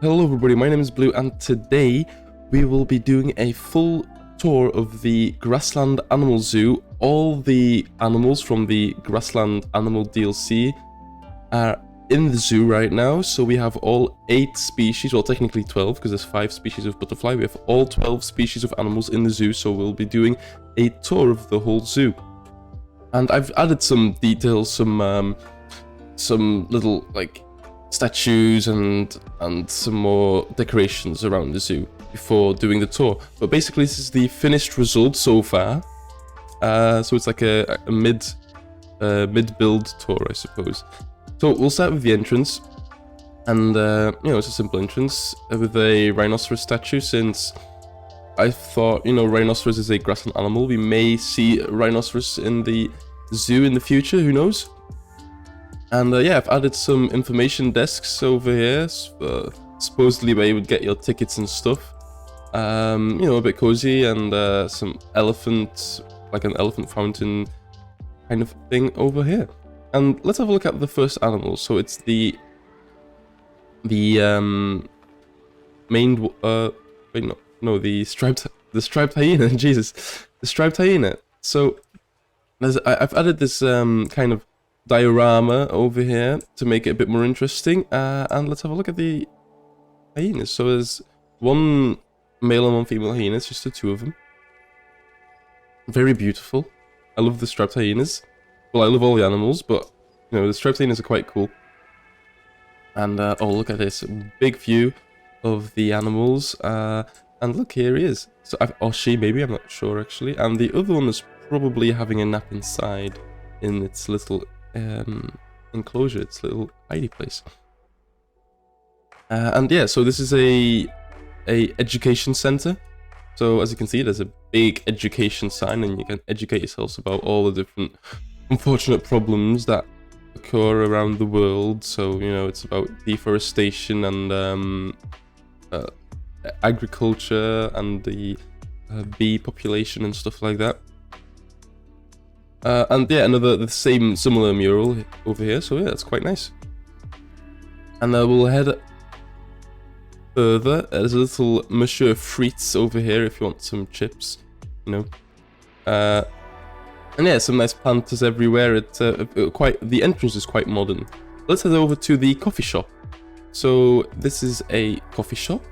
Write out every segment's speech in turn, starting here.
Hello everybody, my name is Blue and today we will be doing a full tour of the Grassland Animal Zoo. All the animals from the Grassland Animal DLC are in the zoo right now, so we have all 8 species, well technically 12 because there's 5 species of butterfly. We have all 12 species of animals in the zoo, so we'll be doing a tour of the whole zoo. And I've added some details, some little like statues and some more decorations around the zoo before doing the tour. But basically this is the finished result so far. So it's like a mid-build tour, I suppose. So we'll start with the entrance, and it's a simple entrance with a rhinoceros statue, since I thought, rhinoceros is a grassland animal. We may see rhinoceros in the zoo in the future, who knows? And I've added some information desks over here, supposedly where you would get your tickets and stuff. A bit cozy, and some elephant, like an elephant fountain kind of thing over here. And let's have a look at the first animal. So it's the striped hyena. Jesus, the striped hyena. So I've added this kind of diorama over here to make it a bit more interesting, and let's have a look at the hyenas. So there's one male and one female hyena. It's just the two of them. Very beautiful. I love the striped hyenas. Well, I love all the animals, but the striped hyenas are quite cool. And oh, look at this big view of the animals, and look, here he is. So or she, maybe, I'm not sure actually. And the other one is probably having a nap inside in its little enclosure, its little hidey place. So this is a education center. So as you can see, there's a big education sign, and you can educate yourselves about all the different unfortunate problems that occur around the world. So it's about deforestation and agriculture and the bee population and stuff like that. The similar mural over here. So yeah, it's quite nice. And we'll head further. There's a little Monsieur Frites over here if you want some chips, some nice planters everywhere. The entrance is quite modern. Let's head over to the coffee shop. So this is a coffee shop.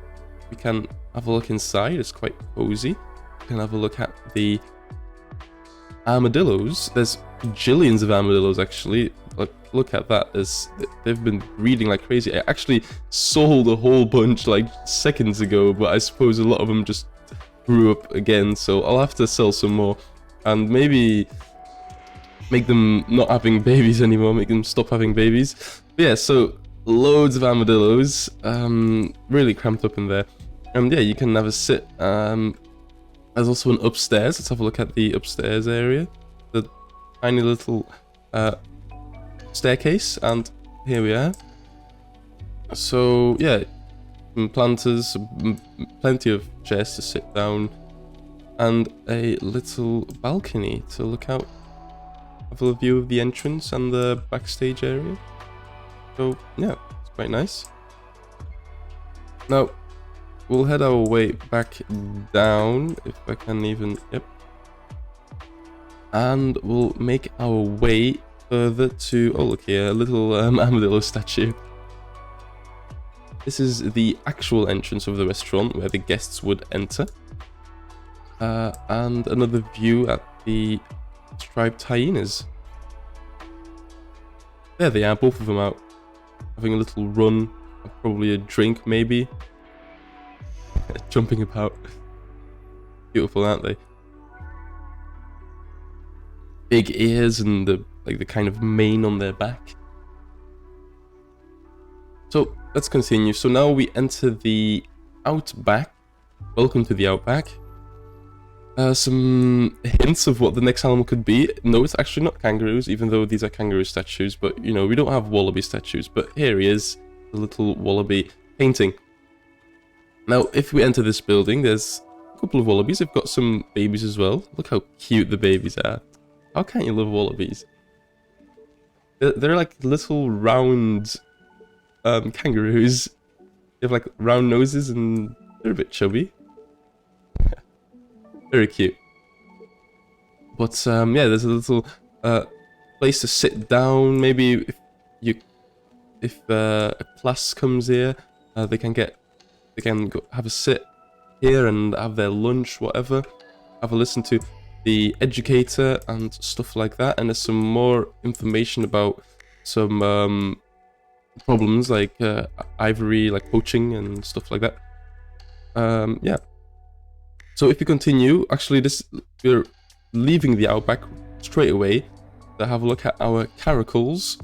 We can have a look inside. It's quite cozy. We can have a look at the armadillos. There's bajillions of armadillos actually. Look at that. They've been breeding like crazy. I actually sold a whole bunch like seconds ago, but I suppose a lot of them just grew up again, so I'll have to sell some more and maybe make them not having babies anymore, make them stop having babies. But yeah, so loads of armadillos, really cramped up in there. And you can have a sit. There's also an upstairs. Let's have a look at the upstairs area. The tiny little staircase, and here we are. So yeah, planters, plenty of chairs to sit down, and a little balcony to look out, have a view of the entrance and the backstage area. So yeah, it's quite nice. Now we'll head our way back down, if I can even, yep. And we'll make our way further to, oh look here, a little armadillo statue. This is the actual entrance of the restaurant where the guests would enter. And another view at the striped hyenas. There they are, both of them out, having a little run, probably a drink maybe. Jumping about. Beautiful, aren't they? Big ears and the kind of mane on their back. So let's continue. So now we enter the Outback. Welcome to the Outback. Some hints of what the next animal could be. No, it's actually not kangaroos, even though these are kangaroo statues. But we don't have wallaby statues. But here he is, the little wallaby painting. Now, if we enter this building, there's a couple of wallabies. They've got some babies as well. Look how cute the babies are. How can't you love wallabies? They're like little round kangaroos. They have like round noses and they're a bit chubby. Very cute. But yeah, there's a little place to sit down. Maybe if a class comes here, they can go have a sit here and have their lunch, whatever. Have a listen to the educator and stuff like that. And there's some more information about some problems like ivory, like poaching and stuff like that. Yeah. So if you continue, actually, we're leaving the Outback straight away to have a look at our caracals.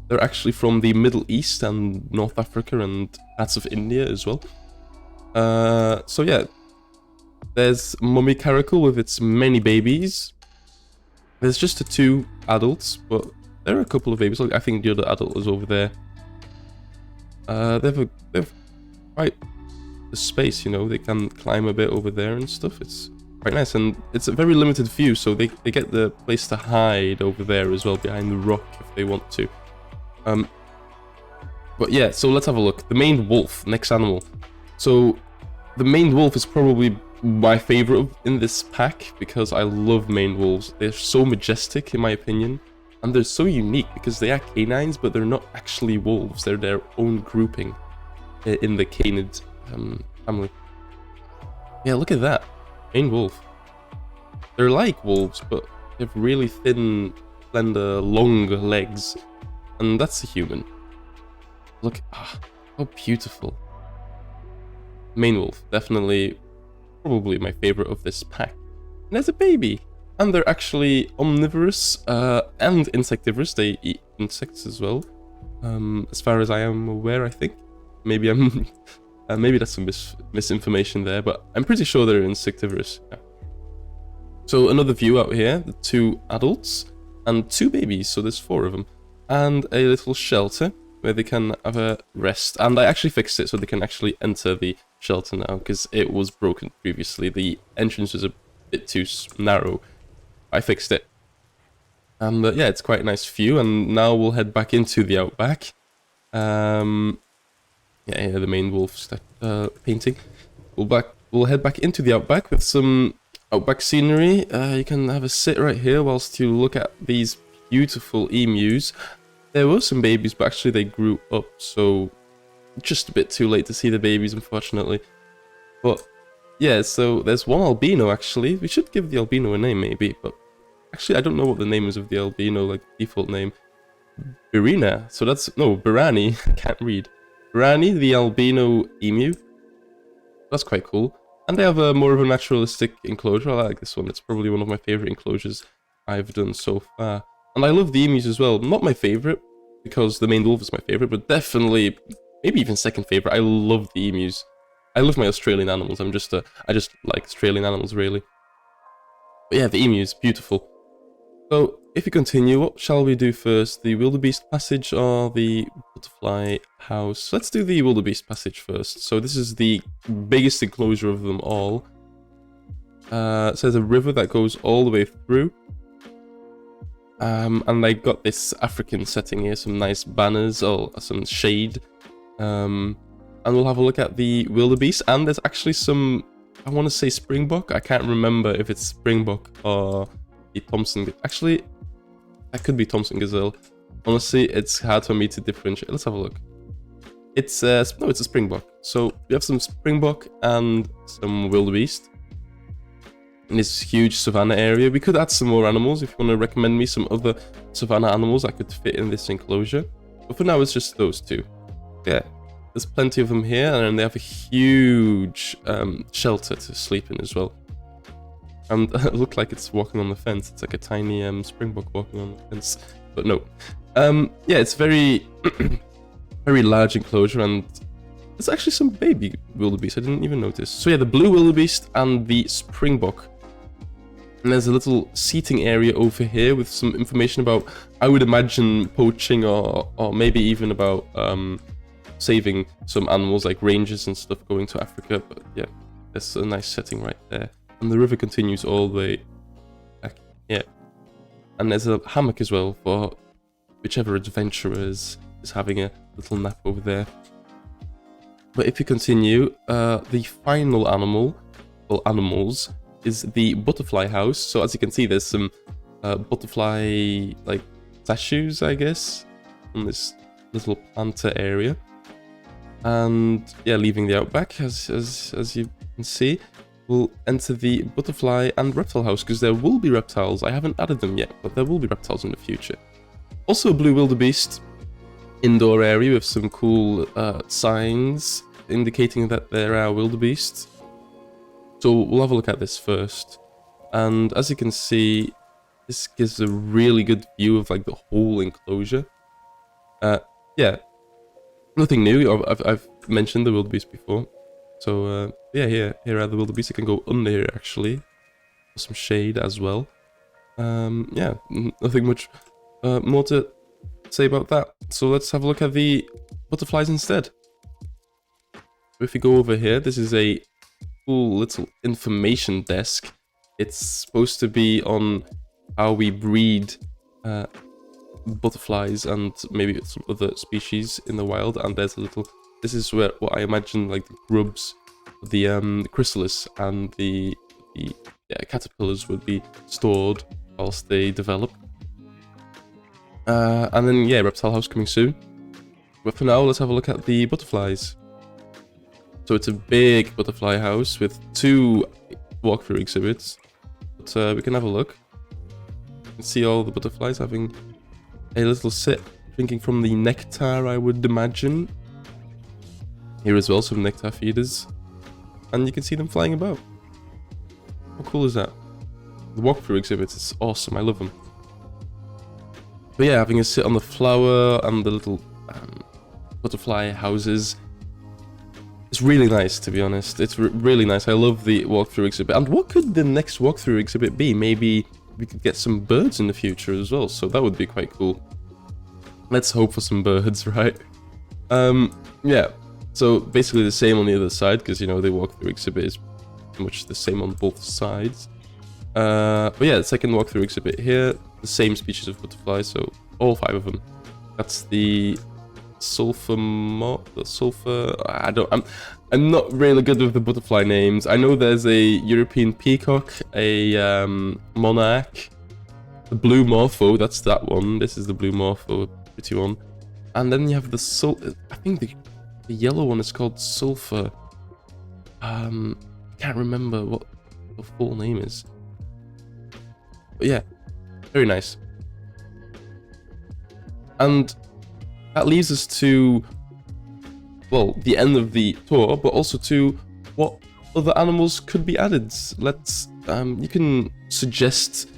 They're actually from the Middle East and North Africa and parts of India as well. So yeah, there's mummy caracal with its many babies. There's just the 2 adults, but there are a couple of babies. Like, I think the other adult is over there. They've quite the space, you know. They can climb a bit over there and stuff. It's quite nice, and it's a very limited view, so they get the place to hide over there as well, behind the rock if they want to. But yeah, so let's have a look. The maned wolf, next animal. So the maned wolf is probably my favorite in this pack because I love maned wolves. They're so majestic in my opinion, and they're so unique because they are canines, but they're not actually wolves. They're their own grouping in the canid family. Yeah, look at that. Maned wolf. They're like wolves, but they have really thin, slender, long legs. And that's a human. Look, how beautiful. Maned wolf, definitely, probably my favorite of this pack. And there's a baby. And they're actually omnivorous and insectivorous. They eat insects as well. As far as I am aware, I think. Maybe I'm... maybe that's some misinformation there, but I'm pretty sure they're insectivorous. Yeah. So another view out here, the 2 adults and 2 babies, so there's 4 of them. And a little shelter where they can have a rest. And I actually fixed it so they can actually enter the shelter now because it was broken previously. The entrance was a bit too narrow. I fixed it. And yeah, it's quite a nice view. And now we'll head back into the Outback. Yeah, the maned wolf painting. We'll head back into the Outback with some Outback scenery. You can have a sit right here whilst you look at these beautiful emus. There were some babies, but actually they grew up, so just a bit too late to see the babies, unfortunately. But yeah, so there's one albino actually. We should give the albino a name maybe, but actually I don't know what the name is of the albino, like default name. Birina. So that's no Birani. I can't read. Birani, the albino emu. That's quite cool. And they have a more of a naturalistic enclosure. I like this one. It's probably one of my favorite enclosures I've done so far. And I love the emus as well. Not my favorite, because the maned wolf is my favorite, but definitely, maybe even second favorite. I love the emus. I love my Australian animals. I just like Australian animals, really. But yeah, the emus, beautiful. So, if we continue, what shall we do first? The Wildebeest passage or the butterfly house? Let's do the Wildebeest passage first. So this is the biggest enclosure of them all. It says a river that goes all the way through. And they got this African setting here, some nice banners or some shade. And we'll have a look at the Wildebeest. And there's actually some, I want to say springbok. I can't remember if it's springbok or the Thompson. Actually, that could be Thompson gazelle. Honestly, it's hard for me to differentiate. Let's have a look. It's no, it's a springbok. So we have some springbok and some wildebeest in this huge savanna area. We could add some more animals if you want to recommend me some other savanna animals that could fit in this enclosure. But for now, it's just those 2. Yeah, there's plenty of them here, and they have a huge shelter to sleep in as well. And it looked like it's walking on the fence. It's like a tiny springbok walking on the fence. But no. Yeah, it's very, very large enclosure, and there's actually some baby wildebeest. I didn't even notice. So yeah, the blue wildebeest and the springbok. And there's a little seating area over here with some information about, I would imagine, poaching or maybe even about saving some animals like rangers and stuff going to Africa. But yeah, there's a nice setting right there. And the river continues all the way back here. And there's a hammock as well for whichever adventurer is having a little nap over there. But if you continue, the final animal, well, animals, is the butterfly house. So as you can see, there's some butterfly like statues, I guess, on this little planter area. And yeah, leaving the outback, as you can see, we'll enter the butterfly and reptile house, because there will be reptiles. I haven't added them yet, but there will be reptiles in the future. Also a blue wildebeest indoor area with some cool signs indicating that there are wildebeests. So we'll have a look at this first. And as you can see, this gives a really good view of like the whole enclosure. Yeah, nothing new. I've mentioned the wildebeest before. So yeah, here are the wildebeest. You can go under here actually for some shade as well. Yeah, nothing much more to say about that. So let's have a look at the butterflies instead. If we go over here, this is a cool little information desk. It's supposed to be on how we breed butterflies and maybe some other species in the wild. And there's a little, this is where what I imagine like the grubs, the chrysalis and the caterpillars would be stored whilst they develop. And then yeah, reptile house coming soon. But for now, let's have a look at the butterflies. So it's a big butterfly house with 2 walkthrough exhibits. But we can have a look. You can see all the butterflies having a little sip, drinking from the nectar, I would imagine. Here as well, some nectar feeders. And you can see them flying about. How cool is that? The walkthrough exhibits is awesome, I love them. But yeah, having a sit on the flower and the little butterfly houses. It's really nice, to be honest. It's really nice. I love the walkthrough exhibit. And what could the next walkthrough exhibit be? Maybe we could get some birds in the future as well. So that would be quite cool. Let's hope for some birds, right? Yeah. So basically the same on the other side, because, you know, the walkthrough exhibit is pretty much the same on both sides. But yeah, the second walkthrough exhibit here, the same species of butterflies, so all 5 of them. That's the sulfur, I'm not really good with the butterfly names. I know there's a European peacock, a monarch, the blue morpho, that's that one. This is the blue morpho, pretty one. And then you have the I think the yellow one is called sulfur. Can't remember what the full name is. But yeah, very nice. And that leaves us to, well, the end of the tour, but also to what other animals could be added. Let's, you can suggest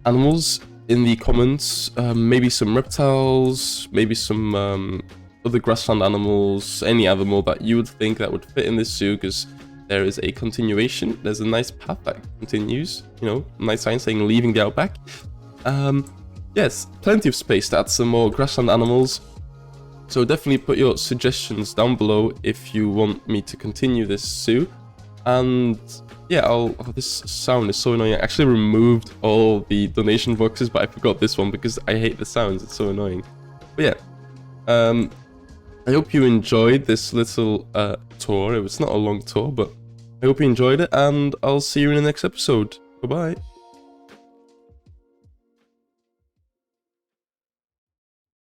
animals in the comments, maybe some reptiles, maybe some other grassland animals, any animal that you would think that would fit in this zoo, because there is a continuation. There's a nice path that continues, you know, nice sign saying leaving the outback. Yes, plenty of space to add some more grassland animals. So definitely put your suggestions down below if you want me to continue this zoo. And yeah, oh, this sound is so annoying. I actually removed all the donation boxes, but I forgot this one because I hate the sounds. It's so annoying. But yeah, I hope you enjoyed this little tour. It was not a long tour, but I hope you enjoyed it, and I'll see you in the next episode. Bye-bye.